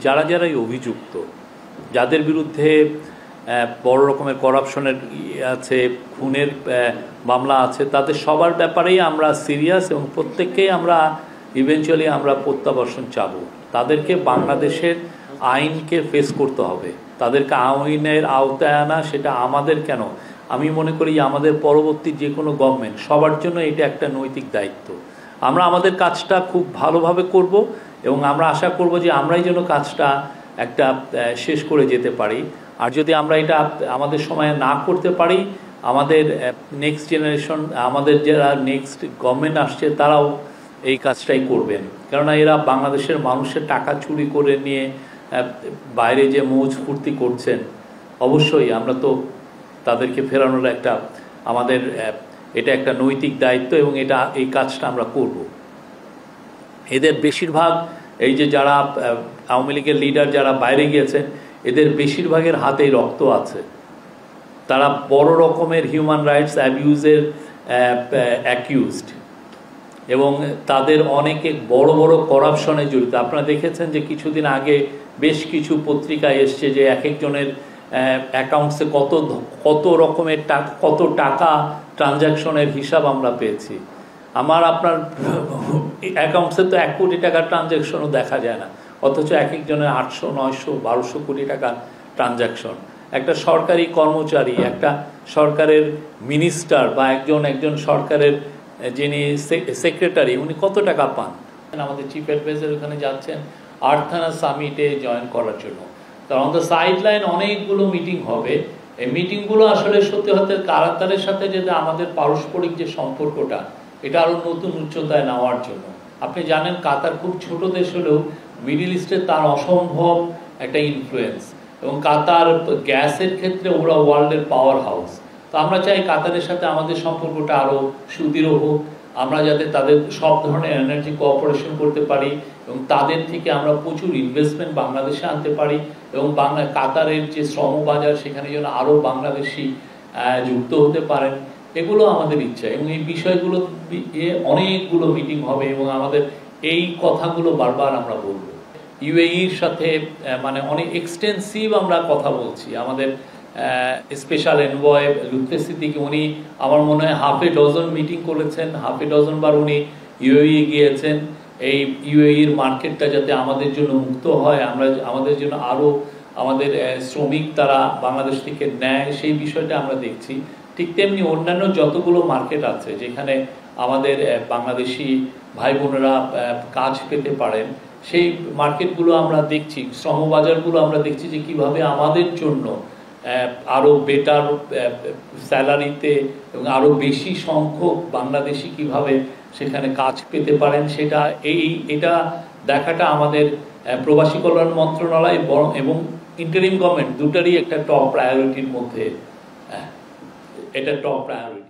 যারা যারাই অভিযুক্ত, যাদের বিরুদ্ধে বড় রকমের করাপশনের আছে, খুনের মামলা আছে, তাদের সবার ব্যাপারেই আমরা সিরিয়াস এবং প্রত্যেককেই আমরা ইভেনচুয়ালি আমরা প্রত্যাবর্তন চাবো। তাদেরকে বাংলাদেশের আইনকে ফেস করতে হবে, তাদেরকে আইনের আওতায় আনা, সেটা আমাদের কেন, আমি মনে করি আমাদের পরবর্তী যে কোনো গভর্নমেন্ট সবার জন্য এটা একটা নৈতিক দায়িত্ব। আমরা আমাদের কাজটা খুব ভালোভাবে করব এবং আমরা আশা করব যে আমরাই যেন কাজটা একটা শেষ করে যেতে পারি। আর যদি আমরা এটা আমাদের সময়ে না করতে পারি, আমাদের নেক্সট জেনারেশন, আমাদের যারা নেক্সট গভর্নমেন্ট আসছে তারাও এই কাজটাই করবেন। কেননা এরা বাংলাদেশের মানুষের টাকা চুরি করে নিয়ে বাইরে যে মৌজ ফুর্তি করছেন, অবশ্যই আমরা তো তাদেরকে ফেরানোর একটা আমাদের এটা একটা নৈতিক দায়িত্ব এবং এই কাজটা আমরা করব। এদের বেশিরভাগ এই যে যারা আওয়ামী লীগের লিডার যারা বাইরে গিয়েছেন, এদের বেশিরভাগের হাতেই রক্ত আছে। তারা বড় রকমের হিউম্যান রাইটস অ্যাবিউজের অ্যাকিউজড এবং তাদের অনেকে বড় বড় করাপশনে জড়িত। আপনারা দেখেছেন যে কিছুদিন আগে বেশ কিছু পত্রিকায় এসছে যে এক একজনের অ্যাকাউন্টসে কত রকমের কত টাকা ট্রানজ্যাকশনের হিসাব আমরা পেয়েছি। আপনার অ্যাকাউন্টসে তো 1 কোটি টাকার ট্রানজ্যাকশনও দেখা যায় না, অথচ এক একজনের 800, 900, 1200 কোটি টাকার ট্রানজ্যাকশন। একটা সরকারি কর্মচারী, একটা সরকারের মিনিস্টার বা একজন সরকারের যিনি সেক্রেটারি, উনি কত টাকা পান? আমাদের চিফ অ্যাডভাইজার ওখানে যাচ্ছেন আর্থানা সামিটে জয়েন করার জন্য। তার অন দ্য সাইড লাইন অনেকগুলো মিটিং হবে। এই মিটিংগুলো আসলে সত্যি হতে কাতারের সাথে যেটা আমাদের পারস্পরিক যে সম্পর্কটা, এটা আরও নতুন উচ্চতায় নেওয়ার জন্য। আপনি জানেন কাতার খুব ছোট দেশ হলেও মিডিল ইস্টে তার অসম্ভব একটা ইনফ্লুয়েন্স, এবং কাতার গ্যাসের ক্ষেত্রে ওরা ওয়ার্ল্ডের পাওয়ার হাউস। তো আমরা চাই কাতারের সাথে আমাদের সম্পর্কটা আরও সুদৃঢ় হোক, আমরা যাতে তাদের সব ধরনের এনার্জি কোঅপারেশন করতে পারি এবং তাদের থেকে আমরা প্রচুর ইনভেস্টমেন্ট বাংলাদেশে আনতে পারি এবং কাতারের যে শ্রমবাজার সেখানে যেন আরও বাংলাদেশি যুক্ত হতে পারেন, এগুলো আমাদের ইচ্ছা। এবং এই বিষয়গুলো অনেকগুলো মিটিং হবে এবং আমাদের এই কথাগুলো বারবার আমরা বলবো। ইউএইর সাথে মানে অনেক এক্সটেন্সিভ আমরা কথা বলছি। আমাদের স্পেশাল এনভয় লুৎফে সিদ্দিকী, উনি আমার মনে হয় 6 মিটিং করেছেন, 6 বার উনি ইউএই গিয়েছেন। এই ইউএইর মার্কেটটা যাতে আমাদের জন্য মুক্ত হয়, আমাদের জন্য আরও আমাদের শ্রমিক তারা বাংলাদেশ থেকে নেয়, সেই বিষয়টা আমরা দেখছি। ঠিক তেমনি অন্যান্য যতগুলো মার্কেট আছে যেখানে আমাদের বাংলাদেশি ভাই বোনেরা কাজ পেতে পারেন, সেই মার্কেটগুলো আমরা দেখছি, শ্রমবাজারগুলো আমরা দেখছি যে কিভাবে আমাদের জন্য আরও বেটার স্যালারিতে এবং আরও বেশি সংখ্যক বাংলাদেশি কিভাবে সেখানে কাজ পেতে পারেন, এটা দেখাটা আমাদের প্রবাসী কল্যাণ মন্ত্রণালয় এবং ইন্টারিম গভর্নমেন্ট দুটারই একটা টপ প্রায়োরিটির মধ্যে, এটা টপ প্রায়োরিটি।